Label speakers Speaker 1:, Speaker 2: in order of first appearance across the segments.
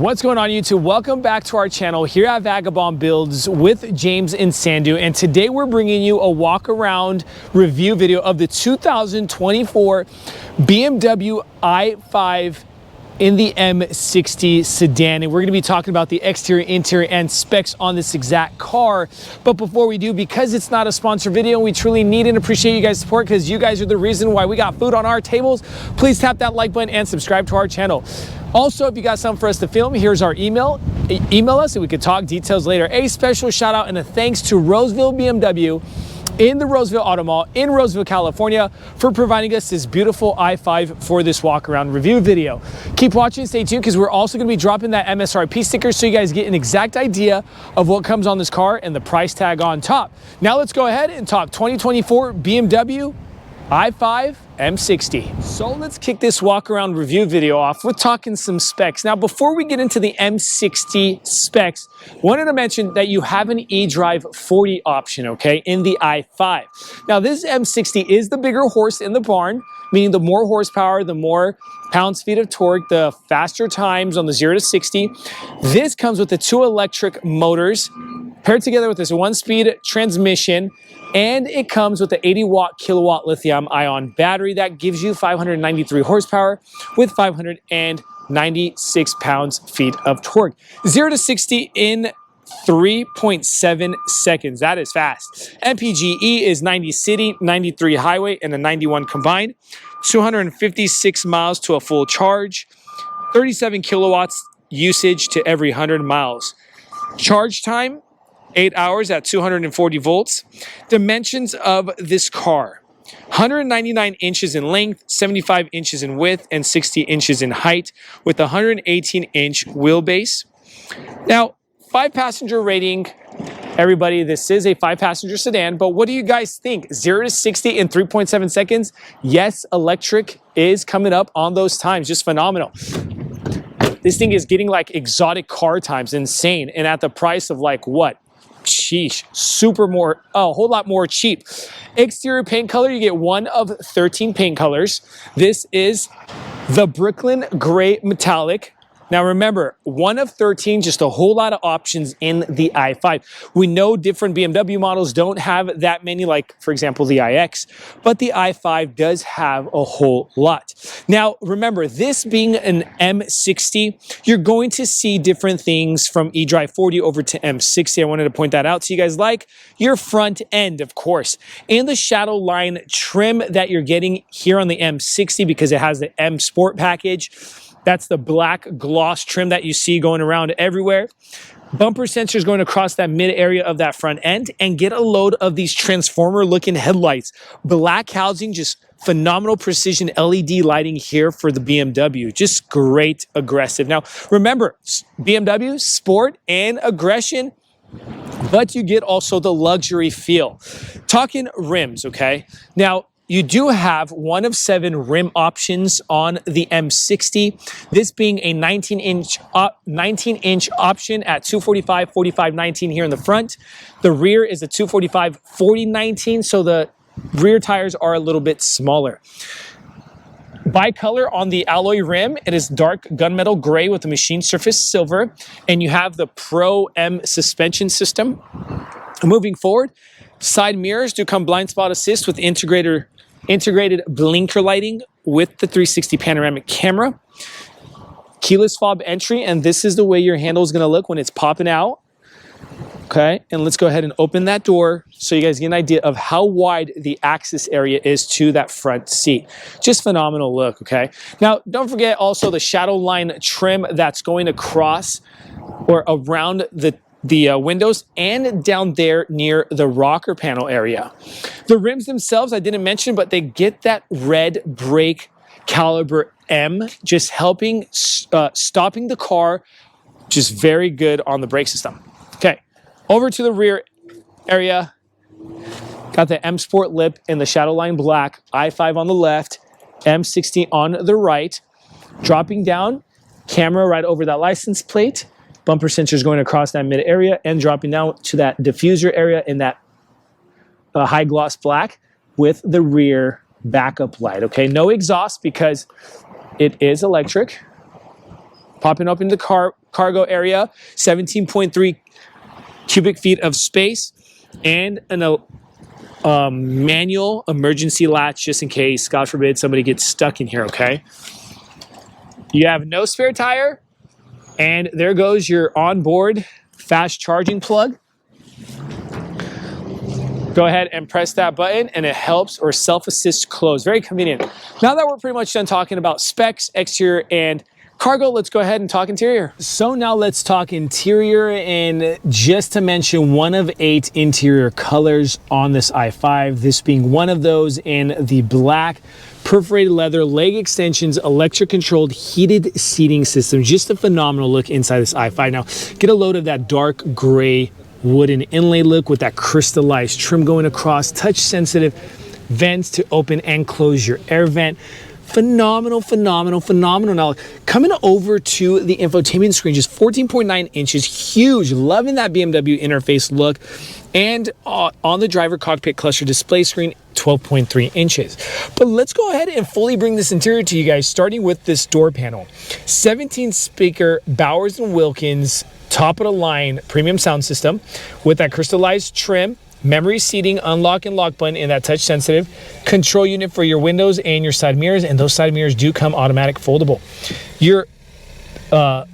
Speaker 1: What's going on, YouTube? Welcome back to our channel here at Vagabond Builds with James and Sandu, and today we're bringing you a walk around review video of the 2024 BMW i5 in the M60 sedan, and we're going to be talking about the exterior, interior, and specs on this exact car. But before we do, because it's not a sponsored video, we truly need and appreciate you guys' support because you guys are the reason why we got food on our tables. Please tap that like button and subscribe to our channel. Also, if you got something for us to film, here's our email. Email us and we could talk details later. A special shout out and a thanks to Roseville BMW in the Roseville Auto Mall in Roseville, California, for providing us this beautiful i5 for this walk around review video. Keep watching, stay tuned, because we're also going to be dropping that MSRP sticker so you guys get an exact idea of what comes on this car and the price tag on top. Now let's go ahead and talk 2024 BMW i5 M60. So let's kick this walk around review video off with talking some specs. Now, before we get into the M60 specs, wanted to mention that you have an eDrive 40 option, okay, in the i5. Now, this M60 is the bigger horse in the barn, meaning the more horsepower, the more pounds-feet of torque, the faster times on the 0 to 60. This comes with the 2 electric motors paired together with this 1-speed transmission, and it comes with the 80-watt kilowatt lithium-ion battery that gives you 593 horsepower with 596 pounds-feet of torque. 0 to 60 in 3.7 seconds. That is fast. MPGe is 90 city, 93 highway, and a 91 combined. 256 miles to a full charge. 37 kilowatts usage to every 100 miles. Charge time, 8 hours at 240 volts. Dimensions of this car: 199 inches in length, 75 inches in width, and 60 inches in height, with a 118-inch wheelbase. Now, 5-passenger rating. Everybody, this is a 5-passenger sedan, but what do you guys think? 0 to 60 in 3.7 seconds? Yes, electric is coming up on those times. Just phenomenal. This thing is getting like exotic car times, insane, and at the price of like what? Sheesh, a whole lot more cheap. Exterior paint color, you get one of 13 paint colors. This is the Brooklyn Gray Metallic. Now remember, one of 13, just a whole lot of options in the i5. We know different BMW models don't have that many, like for example, the iX, but the i5 does have a whole lot. Now remember, this being an M60, you're going to see different things from eDrive 40 over to M60. I wanted to point that out to you guys, like your front end, of course, and the shadow line trim that you're getting here on the M60 because it has the M Sport package. That's the black gloss trim that you see going around everywhere. Bumper sensors going across that mid area of that front end, and get a load of these transformer looking headlights. Black housing, just phenomenal precision LED lighting here for the BMW. Just great, aggressive. Now, remember, BMW, sport and aggression, but you get also the luxury feel. Talking rims, okay? Now, you do have one of 7 rim options on the M60, this being a 19-inch option at 245/45/19 here in the front. The rear is a 245/40/19, so the rear tires are a little bit smaller. Bicolor on the alloy rim, it is dark gunmetal gray with a machine surface silver, and you have the Pro M suspension system. Moving forward, side mirrors do come blind spot assist with integrated blinker lighting with the 360 panoramic camera. Keyless fob entry, and this is the way your handle is going to look when it's popping out. Okay, and let's go ahead and open that door so you guys get an idea of how wide the access area is to that front seat. Just phenomenal look, okay? Now, don't forget also the shadow line trim that's going across or around the windows and down there near the rocker panel area. The rims themselves, I didn't mention, but they get that red brake caliber M, just helping stopping the car, just very good on the brake system. Okay, over to the rear area. Got the M Sport lip in the shadow line black, i5 on the left, M60 on the right. Dropping down, camera right over that license plate. Bumper sensors going across that mid area and dropping down to that diffuser area in that high gloss black with the rear backup light. Okay, no exhaust because it is electric. Popping up into the car cargo area, 17.3 cubic feet of space, and an manual emergency latch just in case, God forbid, somebody gets stuck in here, okay? You have no spare tire, and there goes your onboard fast charging plug. Go ahead and press that button and it helps or self-assist close. Very convenient. Now that we're pretty much done talking about specs, exterior, and cargo, let's go ahead and talk interior. So now let's talk interior, and just to mention one of 8 interior colors on this i5, this being one of those in the black perforated leather, leg extensions, electric controlled heated seating system. Just a phenomenal look inside this i5. Now get a load of that dark gray wooden inlay look with that crystallized trim going across, touch sensitive vents to open and close your air vent. Phenomenal, phenomenal, phenomenal. Now coming over to the infotainment screen, just 14.9 inches, huge. Loving that BMW interface look. And on the driver cockpit cluster display screen, 12.3 inches. But let's go ahead and fully bring this interior to you guys, starting with this door panel. 17 speaker Bowers & Wilkins top of the line premium sound system with that crystallized trim, memory seating, unlock and lock button, and that touch sensitive control unit for your windows and your side mirrors. And those side mirrors do come automatic foldable. Your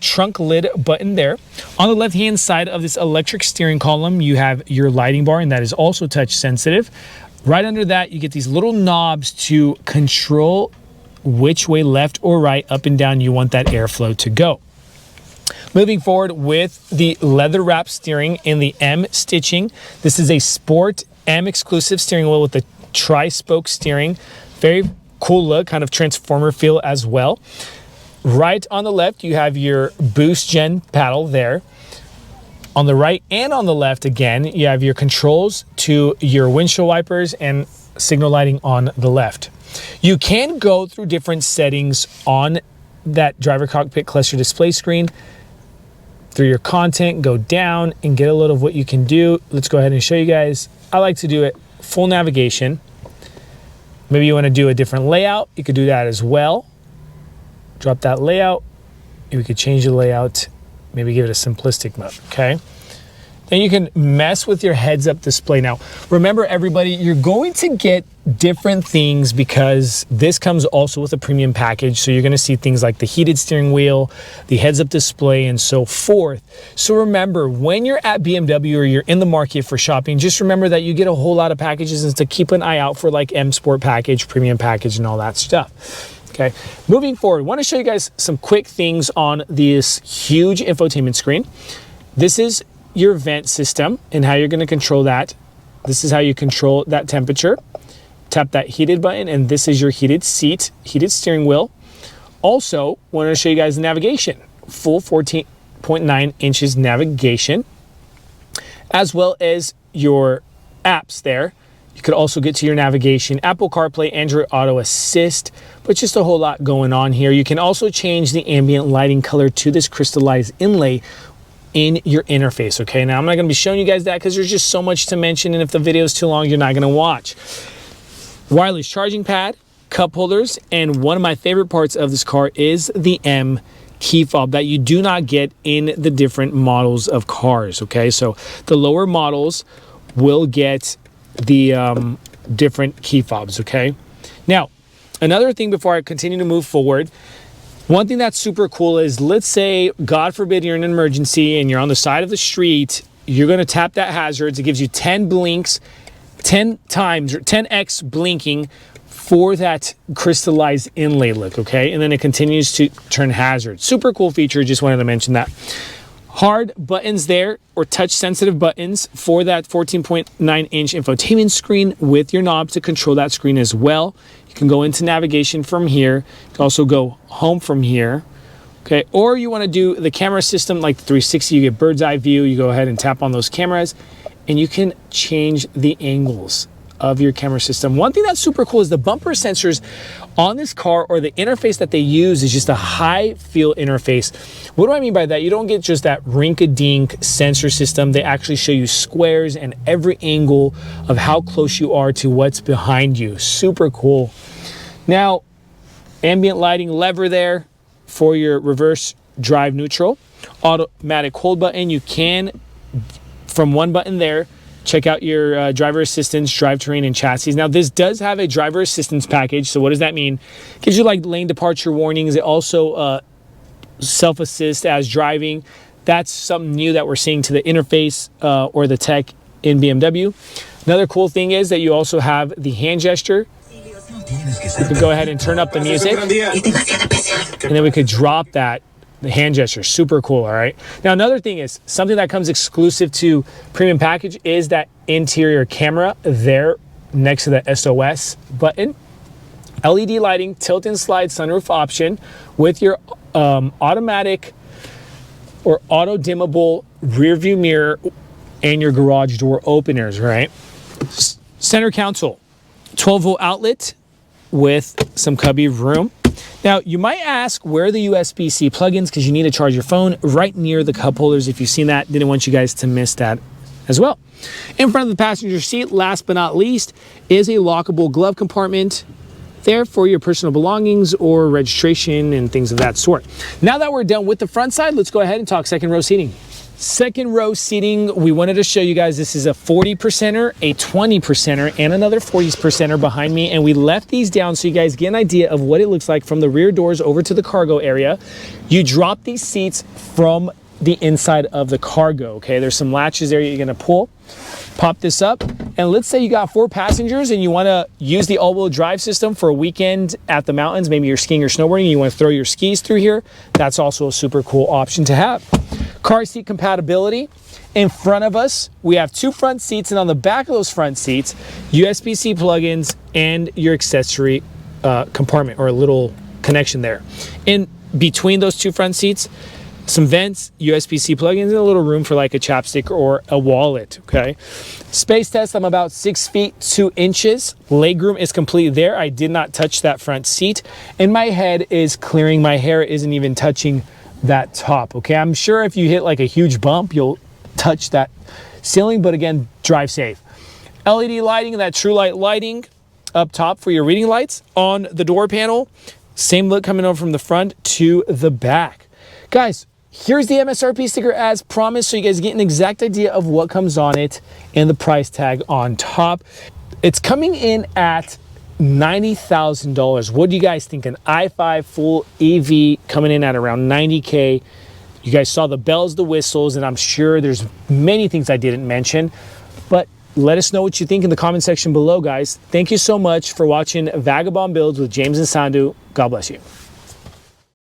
Speaker 1: trunk lid button there. On the left hand side of this electric steering column, you have your lighting bar, and that is also touch sensitive. Right under that, you get these little knobs to control which way, left or right, up and down, you want that airflow to go. Moving forward with the leather wrap steering in the M stitching. This is a Sport M exclusive steering wheel with the tri-spoke steering. Very cool look, kind of transformer feel as well. Right on the left, you have your boost gen paddle there. On the right and on the left, again, you have your controls to your windshield wipers and signal lighting on the left. You can go through different settings on that driver cockpit cluster display screen. Through your content, go down and get a load of what you can do. Let's go ahead and show you guys. I like to do it full navigation. Maybe you want to do a different layout. You could do that as well. Drop that layout. We could change the layout. Maybe give it a simplistic mode, okay? Then you can mess with your heads-up display. Now, remember everybody, you're going to get different things because this comes also with a premium package. So you're gonna see things like the heated steering wheel, the heads-up display, and so forth. So remember, when you're at BMW or you're in the market for shopping, just remember that you get a whole lot of packages and to keep an eye out for like M Sport package, premium package, and all that stuff. Okay, moving forward, I want to show you guys some quick things on this huge infotainment screen. This is your vent system and how you're going to control that. This is how you control that temperature. Tap that heated button, and this is your heated seat, heated steering wheel. Also, want to show you guys the navigation. Full 14.9 inches navigation, as well as your apps there. You could also get to your navigation, Apple CarPlay, Android Auto Assist, but just a whole lot going on here. You can also change the ambient lighting color to this crystallized inlay in your interface, okay? Now, I'm not gonna be showing you guys that because there's just so much to mention, and if the video is too long, you're not gonna watch. Wireless charging pad, cup holders, and one of my favorite parts of this car is the M key fob that you do not get in the different models of cars, okay? So the lower models will get the different key fobs, okay? Now, another thing before I continue to move forward, one thing that's super cool is, let's say, God forbid, you're in an emergency and you're on the side of the street, you're gonna tap that hazards. It gives you 10 blinks, 10 times, or 10x blinking for that crystallized inlay look, okay? And then it continues to turn hazard. Super cool feature, just wanted to mention that. Hard buttons there, or touch sensitive buttons for that 14.9 inch infotainment screen with your knob to control that screen as well. You can go into navigation from here. You can also go home from here, okay? Or you wanna do the camera system like the 360, you get bird's eye view, you go ahead and tap on those cameras, and you can change the angles of your camera system. One thing that's super cool is the bumper sensors on this car, or the interface that they use is just a high feel interface. What do I mean by that? You don't get just that rink-a-dink sensor system. They actually show you squares and every angle of how close you are to what's behind you. Super cool. Now, ambient lighting lever there for your reverse drive neutral. automatic hold button. You can, from one button there, check out your driver assistance, drivetrain, and chassis. Now, this does have a driver assistance package. So what does that mean? It gives you like lane departure warnings. It also self-assist as driving. That's something new that we're seeing to the interface or the tech in BMW. Another cool thing is that you also have the hand gesture. You could go ahead and turn up the music, and then we could drop that, the hand gesture. Super cool, all right? Now, another thing is, something that comes exclusive to premium package is that interior camera there next to the SOS button. LED lighting, tilt and slide sunroof option with your automatic or auto dimmable rear view mirror and your garage door openers, right? Center console, 12-volt outlet with some cubby room. Now, you might ask where are the USB-C plugins, because you need to charge your phone right near the cup holders. If you've seen that, didn't want you guys to miss that as well. In front of the passenger seat, last but not least, is a lockable glove compartment there for your personal belongings or registration and things of that sort. Now that we're done with the front side, let's go ahead and talk second row seating. Second row seating, we wanted to show you guys this is a 40%er, a 20%er, and another 40%er behind me. And we left these down so you guys get an idea of what it looks like from the rear doors over to the cargo area. You drop these seats from the inside of the cargo, okay? There's some latches there you're gonna pull. Pop this up, and let's say you got 4 passengers and you wanna use the all-wheel drive system for a weekend at the mountains. Maybe you're skiing or snowboarding and you wanna throw your skis through here. That's also a super cool option to have. Car seat compatibility. In front of us, we have 2 front seats, and on the back of those front seats, USB-C plugins and your accessory compartment or a little connection there. In between those 2 front seats, some vents, USB-C plugins, and a little room for like a chapstick or a wallet, okay? Space test, I'm about 6 feet 2 inches. Legroom is completely there. I did not touch that front seat, and my head is clearing. My hair isn't even touching that top, okay? I'm sure if you hit like a huge bump, you'll touch that ceiling, but again, drive safe. LED lighting, that true light lighting up top for your reading lights. On the door panel, same look coming over from the front to the back. Guys, here's the MSRP sticker as promised, so you guys get an exact idea of what comes on it and the price tag on top. It's coming in at $90,000. What do you guys think? An i5 full EV coming in at around 90K. You guys saw the bells, the whistles, and I'm sure there's many things I didn't mention, but let us know what you think in the comment section below, guys. Thank you so much for watching Vagabond Builds with James and Sandu. God bless you.